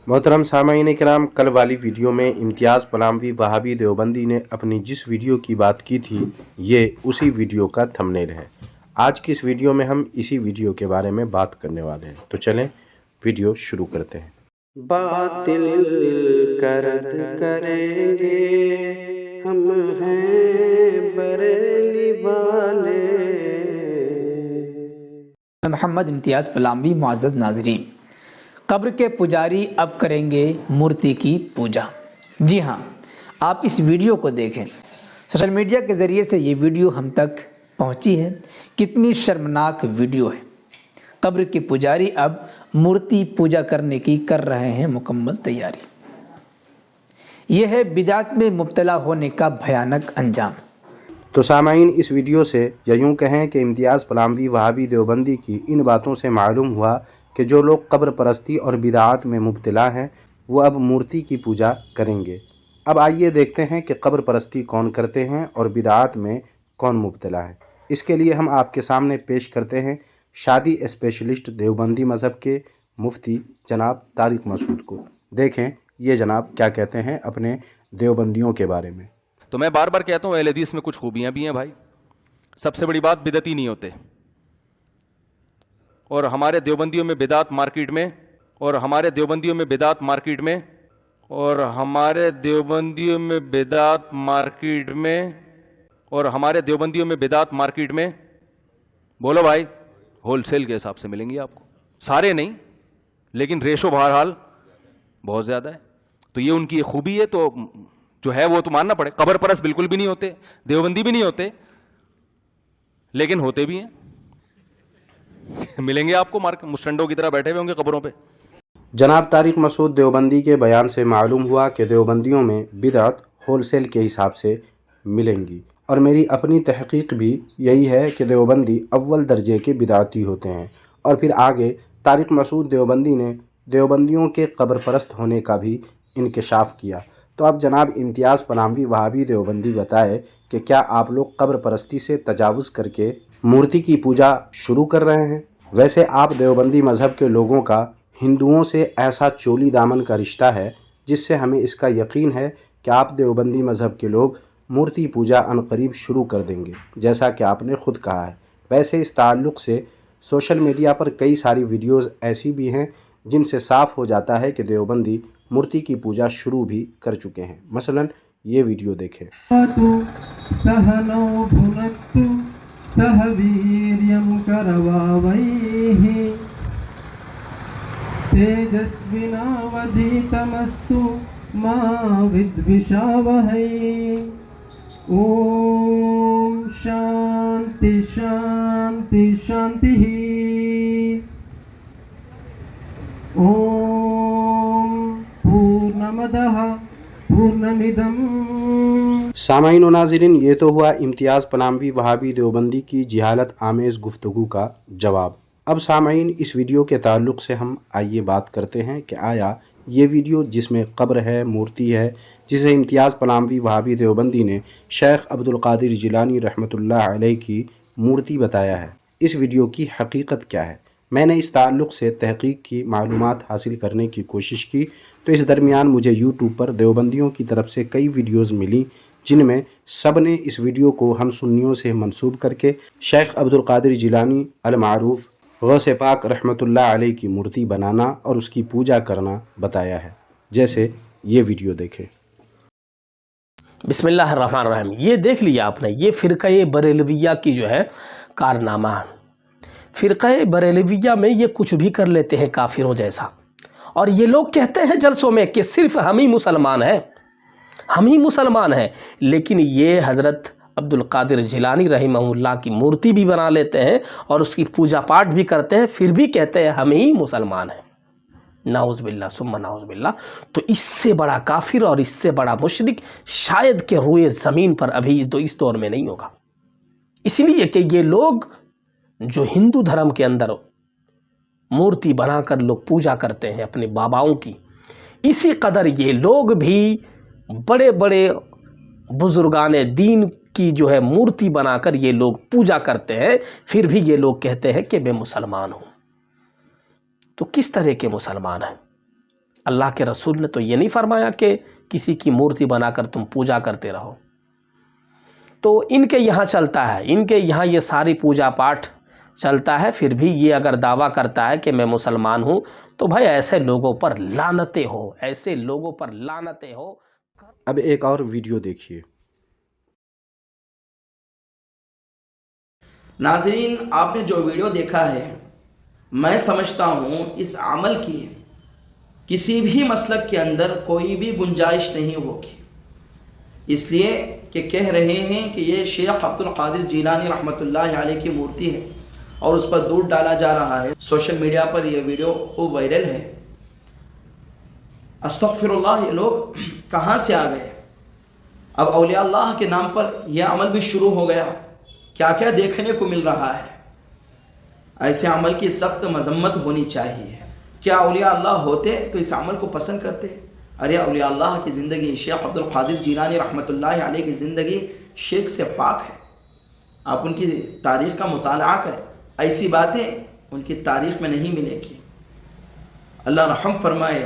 मोहतरम सामाईन इकराम, कल वाली वीडियो में इम्तियाज़ पलामवी वहाबी देवबंदी ने अपनी जिस वीडियो की बात की थी, ये उसी वीडियो का थंबनेल है। आज की इस वीडियो में हम इसी वीडियो के बारे में बात करने वाले हैं, तो चलें वीडियो शुरू करते हैं। बातिल का रद्द करेंगे, हम हैं बरेली वाले। मोहम्मद इम्तियाज़ पलामवी मुअज़्ज़ज़ नाज़रीन, कब्र के पुजारी अब करेंगे मूर्ति की पूजा। जी हाँ, आप इस वीडियो को देखें। सोशल मीडिया के ज़रिए से ये वीडियो हम तक पहुंची है। कितनी शर्मनाक वीडियो है। कब्र के पुजारी अब मूर्ति पूजा करने की कर रहे हैं मुकम्मल तैयारी। यह है बिदात में मुब्तला होने का भयानक अंजाम। तो सामाईन, इस वीडियो से या यूँ कहें कि इम्तियाज़ पलामवी वहाबी देवबंदी की इन बातों से मालूम हुआ कि जो लोग कब्र परस्ती और बिदात में मुब्तला हैं वो अब मूर्ति की पूजा करेंगे। अब आइए देखते हैं कि कब्र परस्ती कौन करते हैं और बिदात में कौन मुब्तला है। इसके लिए हम आपके सामने पेश करते हैं शादी स्पेशलिस्ट देवबंदी मज़हब के मुफ्ती जनाब तारिक मसूद को। देखें ये जनाब क्या कहते हैं अपने देवबंदियों के बारे में। तो मैं बार बार कहता हूँ अहले हदीस में कुछ खूबियाँ भी हैं भाई। सबसे बड़ी बात, बिदती नहीं होते। और हमारे देवबंदियों में बिदात मार्केट में, और हमारे देवबंदियों में बिदात मार्केट में, और हमारे देवबंदियों में बिदात मार्केट में, और हमारे देवबंदियों में बिदात मार्केट में, बोलो भाई, होलसेल के हिसाब से मिलेंगी आपको। सारे नहीं, लेकिन रेशो बहरहाल बहुत ज़्यादा है। तो ये उनकी खूबी है, तो जो है वो तो मानना पड़े। कब्र परस्त बिल्कुल भी नहीं होते, देवबंदी भी नहीं होते, लेकिन होते भी हैं। मिलेंगे आपको मुस्टंडों की तरह बैठे हुए होंगे कब्रों पे। जनाब तारिक मसूद देवबंदी के बयान से मालूम हुआ कि देवबंदियों में बिदअत होलसेल के हिसाब से मिलेंगी, और मेरी अपनी तहकीक भी यही है कि देवबंदी अव्वल दर्जे के बिदअती होते हैं। और फिर आगे तारिक मसूद देवबंदी ने देवबंदियों के कब्र परस्त होने का भी इंकशाफ किया। तो अब जनाब इम्तियाज़ पलामवी वहाबी देवबंदी बताए कि क्या आप लोग कब्र परस्ती से तजावुज़ करके मूर्ति की पूजा शुरू कर रहे हैं? वैसे आप देवबंदी मज़हब के लोगों का हिंदुओं से ऐसा चोली दामन का रिश्ता है जिससे हमें इसका यकीन है कि आप देवबंदी मज़हब के लोग मूर्ति पूजा अनकरीब शुरू कर देंगे, जैसा कि आपने ख़ुद कहा है। वैसे इस ताल्लुक़ से सोशल मीडिया पर कई सारी वीडियोज़ ऐसी भी हैं जिनसे साफ़ हो जाता है कि देवबंदी मूर्ति की पूजा शुरू भी कर चुके हैं। मसलन ये वीडियो देखें। सहवीर्यं करवावैः तेजस्विनावधीतमस्तु मा विद्विषावहै। ओम शांति शांति शांतिः। ओम पूर्णमदः पूर्णमिदम्। सामाईन व नाज़रीन, ये तो हुआ इम्तियाज़ पलामवी वहाबी देवबंदी की जिहालत आमेज़ गुफ्तगू का जवाब। अब सामाईन, इस वीडियो के ताल्लुक़ से हम आइए बात करते हैं कि आया ये वीडियो जिसमें कब्र है, मूर्ति है, जिसे इम्तियाज़ पलामवी वहाबी देवबंदी ने शेख अब्दुल क़ादिर जिलानी रहमतुल्लाह अलैह की मूर्ति बताया है, इस वीडियो की हकीकत क्या है? मैंने इस ताल्लुक़ से तहक़ीक़ की मालूमात हासिल करने की कोशिश की, तो इस दरमियान मुझे यूट्यूब पर देवबंदियों की तरफ से कई वीडियोज़ मिली जिनमें सब ने इस वीडियो को हम सुन्नियों से मंसूब करके शेख अब्दुल क़ादिर जिलानी अल मारूफ गौसे पाक रहमतुल्लाह अलैह की मूर्ति बनाना और उसकी पूजा करना बताया है। जैसे ये वीडियो देखें। बिस्मिल्लाहिर्रहमानिर्रहीम। ये देख लिया आपने, ये फ़िरक़े बरेलविया की जो है कारनामा। फ़िरक़े बरेलविया में ये कुछ भी कर लेते हैं काफिरों जैसा, और ये लोग कहते हैं जलसों में कि सिर्फ हम ही मुसलमान हैं, हम ही मुसलमान हैं। लेकिन ये हज़रत अब्दुल क़ादिर जिलानी रहिमहुल्लाह की मूर्ति भी बना लेते हैं और उसकी पूजा पाठ भी करते हैं, फिर भी कहते हैं हम ही मुसलमान हैं। नाउज़ुबिल्लाह सुम्मा नाउज़ुबिल्लाह। तो इससे बड़ा काफिर और इससे बड़ा मुशरिक शायद के रुए ज़मीन पर अभी इस दौर में नहीं होगा। इसलिए कि ये लोग जो हिंदू धर्म के अंदर मूर्ति बनाकर लोग पूजा करते हैं अपने बाबाओं की, इसी कदर ये लोग भी बड़े बड़े बुजुर्गान दीन की जो है मूर्ति बनाकर ये लोग पूजा करते हैं, फिर भी ये लोग कहते हैं कि मैं मुसलमान हूँ। तो किस तरह के मुसलमान हैं? अल्लाह के रसूल ने तो ये नहीं फरमाया कि किसी की मूर्ति बनाकर तुम पूजा करते रहो। तो इनके यहाँ चलता है, इनके यहाँ ये सारी पूजा पाठ चलता है, फिर भी ये अगर दावा करता है कि मैं मुसलमान हूँ, तो भाई ऐसे लोगों पर लानतें हो, ऐसे लोगों पर लानतें हो। अब एक और वीडियो देखिए। नाज़रीन, आपने जो वीडियो देखा है, मैं समझता हूँ इस अमल की किसी भी मसलक के अंदर कोई भी गुंजाइश नहीं होगी, इसलिए कि कह रहे हैं कि ये शेख अब्दुल कादिर जीलानी रहमतुल्लाह अलैह की मूर्ति है और उस पर दूध डाला जा रहा है। सोशल मीडिया पर यह वीडियो खूब वायरल है। अस्तग़फिरुल्लाह, ये लोग कहाँ से आ गए? अब औलिया अल्लाह के नाम पर यह अमल भी शुरू हो गया। क्या क्या देखने को मिल रहा है। ऐसे अमल की सख्त मजम्मत होनी चाहिए। क्या औलिया अल्लाह होते तो इस अमल को पसंद करते? अरे औलिया अल्लाह की ज़िंदगी, शेख अब्दुल कादिर जीलानी रहमतुल्लाह अलैह की ज़िंदगी शिर्क से पाक है। आप उनकी तारीख़ का मुताला करें, ऐसी बातें उनकी तारीख़ में नहीं मिलेगी। अल्लाह रहम फरमाए।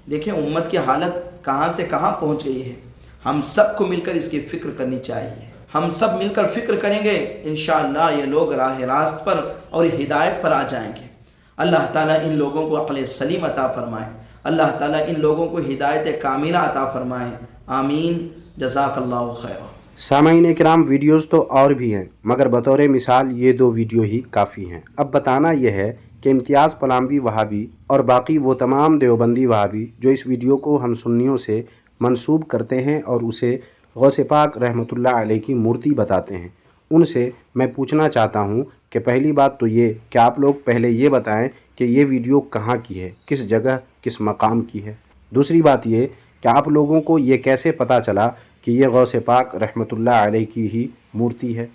देखें उम्मत की हालत कहाँ से कहाँ पहुँच गई है। हम सबको मिलकर इसकी फ़िक्र करनी चाहिए। हम सब मिलकर फ़िक्र करेंगे, इंशाअल्लाह ये लोग राह रास्त पर और हिदायत पर आ जाएंगे। अल्लाह ताला इन लोगों को अक़ल सलीम अता फ़रमाए। अल्लाह ताला इन लोगों को हिदायत कामिला अता फ़रमाए। आमीन। जज़ाकल्लाहु खैर। सामाईन किराम, वीडियोज़ तो और भी हैं, मगर बतौर मिसाल ये 2 वीडियो ही काफ़ी हैं। अब बताना यह है कि इम्तियाज़ पलामवी वहाबी और बाकी वो तमाम देवबंदी वहाबी जो इस वीडियो को हम सुन्नियों से मंसूब करते हैं और उसे गौसे पाक रहमतुल्लाह अलैह की मूर्ति बताते हैं, उनसे मैं पूछना चाहता हूँ कि पहली बात तो ये कि आप लोग पहले ये बताएं कि ये वीडियो कहाँ की है, किस जगह किस मकाम की है। दूसरी बात ये कि आप लोगों को ये कैसे पता चला कि ये गौसे पाक रहमतुल्लाह अलैह की ही मूर्ति है।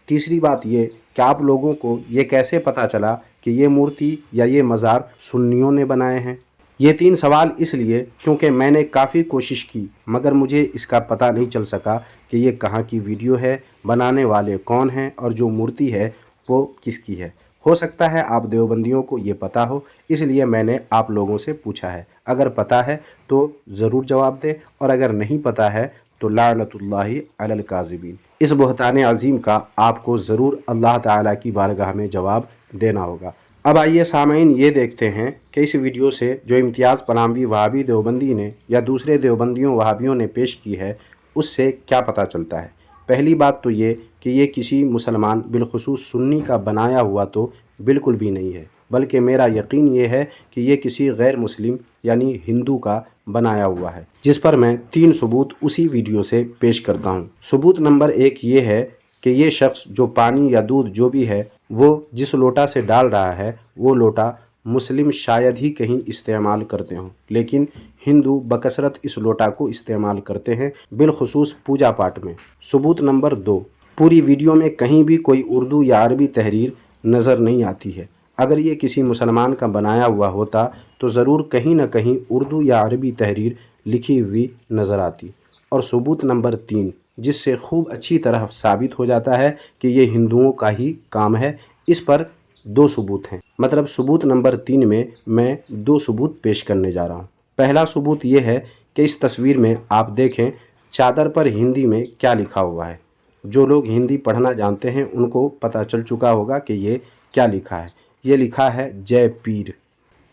तीसरी बात ये कि आप लोगों को ये कैसे पता चला कि ये मूर्ति या ये मज़ार सुन्नियों ने बनाए हैं। ये 3 सवाल इसलिए क्योंकि मैंने काफ़ी कोशिश की, मगर मुझे इसका पता नहीं चल सका कि ये कहाँ की वीडियो है, बनाने वाले कौन हैं और जो मूर्ति है वो किसकी है। हो सकता है आप देवबंदियों को ये पता हो, इसलिए मैंने आप लोगों से पूछा है। अगर पता है तो ज़रूर जवाब दें, और अगर नहीं पता है तो लानतुल्लाहि अलल काज़िबीन। इस बहतान अज़ीम का आपको ज़रूर अल्लाह ताला की बारगाह में जवाब देना होगा। अब आइए सामईन ये देखते हैं कि इस वीडियो से जो इम्तियाज़ पलामवी वहाबी देवबंदी ने या दूसरे देवबंदियों वहाबियों ने पेश की है, उससे क्या पता चलता है। पहली बात तो ये कि ये किसी मुसलमान बिलखुसूस सुन्नी का बनाया हुआ तो बिल्कुल भी नहीं है, बल्कि मेरा यकीन ये है कि ये किसी गैर मुस्लिम यानी हिंदू का बनाया हुआ है, जिस पर मैं 3 सबूत उसी वीडियो से पेश करता हूँ। सबूत नंबर 1 ये है कि ये शख्स जो पानी या दूध जो भी है वो जिस लोटा से डाल रहा है, वो लोटा मुस्लिम शायद ही कहीं इस्तेमाल करते हों, लेकिन हिंदू बकसरत इस लोटा को इस्तेमाल करते हैं, बिलखुसूस पूजा पाठ में। सबूत नंबर 2, पूरी वीडियो में कहीं भी कोई उर्दू या अरबी तहरीर नज़र नहीं आती है। अगर ये किसी मुसलमान का बनाया हुआ होता तो ज़रूर कहीं ना कहीं उर्दू या अरबी तहरीर लिखी हुई नज़र आती। और सबूत नंबर 3, जिससे खूब अच्छी तरह साबित हो जाता है कि ये हिंदुओं का ही काम है, इस पर 2 सबूत हैं। मतलब सबूत नंबर 3 में मैं 2 सबूत पेश करने जा रहा हूँ। पहला सबूत ये है कि इस तस्वीर में आप देखें चादर पर हिंदी में क्या लिखा हुआ है। जो लोग हिंदी पढ़ना जानते हैं उनको पता चल चुका होगा कि ये क्या लिखा है। ये लिखा है जय पीर।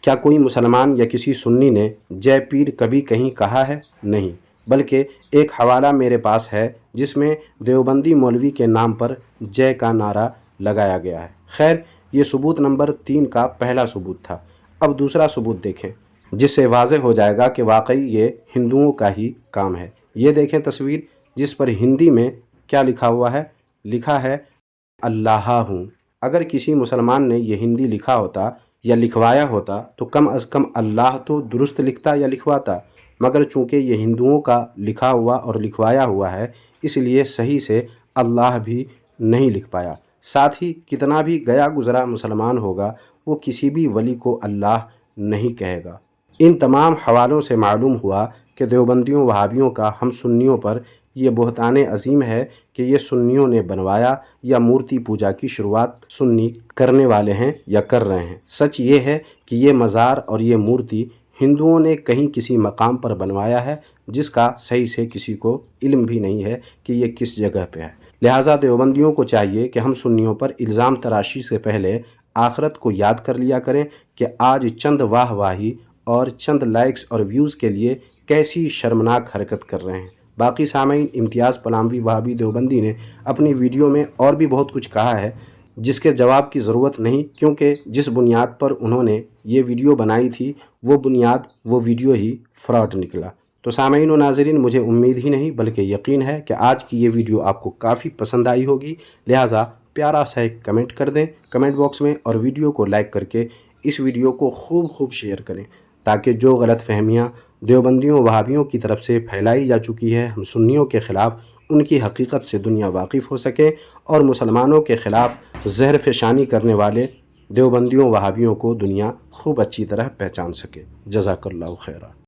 क्या कोई मुसलमान या किसी सुन्नी ने जय पीर कभी कहीं कहा है? नहीं, बल्कि एक हवाला मेरे पास है जिसमें देवबंदी मौलवी के नाम पर जय का नारा लगाया गया है। खैर, ये सबूत नंबर 3 का पहला सबूत था। अब दूसरा सबूत देखें, जिससे वाज़ेह हो जाएगा कि वाकई ये हिंदुओं का ही काम है। ये देखें तस्वीर, जिस पर हिंदी में क्या लिखा हुआ है। लिखा है अल्लाह हूँ। अगर किसी मुसलमान ने यह हिंदी लिखा होता या लिखवाया होता तो कम अज़ कम अल्लाह तो दुरुस्त लिखता या लिखवाता, मगर चूँकि ये हिंदुओं का लिखा हुआ और लिखवाया हुआ है, इसलिए सही से अल्लाह भी नहीं लिख पाया। साथ ही कितना भी गया गुज़रा मुसलमान होगा, वो किसी भी वली को अल्लाह नहीं कहेगा। इन तमाम हवालों से मालूम हुआ कि देवबंदियों वहाबियों का हम सुन्नियों पर यह बहतान अज़ीम है कि ये सुन्नियों ने बनवाया या मूर्ति पूजा की शुरुआत सुन्नी करने वाले हैं या कर रहे हैं। सच ये है कि ये मज़ार और ये मूर्ति ہندوؤں نے کہیں کسی مقام پر بنوایا ہے جس کا صحیح سے کسی کو علم بھی نہیں ہے کہ یہ کس جگہ پہ ہے۔ لہٰذا دیوبندیوں کو چاہیے کہ ہم سنیوں پر الزام تراشی سے پہلے آخرت کو یاد کر لیا کریں کہ آج چند واہ واہی اور چند لائکس اور ویوز کے لیے کیسی شرمناک حرکت کر رہے ہیں۔ باقی سامعین، امتیاز پلاموی وہابی دیوبندی نے اپنی ویڈیو میں اور بھی بہت کچھ کہا ہے جس کے جواب کی ضرورت نہیں، کیونکہ جس بنیاد پر انہوں نے یہ ویڈیو بنائی تھی وہ ویڈیو ہی فراڈ نکلا۔ تو سامعین و ناظرین، مجھے امید ہی نہیں بلکہ یقین ہے کہ آج کی یہ ویڈیو آپ کو کافی پسند آئی ہوگی، لہٰذا پیارا سا ایک کمنٹ کر دیں کمنٹ باکس میں، اور ویڈیو کو لائک کر کے اس ویڈیو کو خوب شیئر کریں تاکہ جو غلط فہمیاں دیوبندیوں وہابیوں کی طرف سے پھیلائی جا چکی ہے ہم سنیوں کے خلاف، ان کی حقیقت سے دنیا واقف ہو سکے اور مسلمانوں کے خلاف زہر فشانی کرنے والے دیوبندیوں وہابیوں کو دنیا خوب اچھی طرح پہچان سکے۔ جزاک اللہ خیرہ۔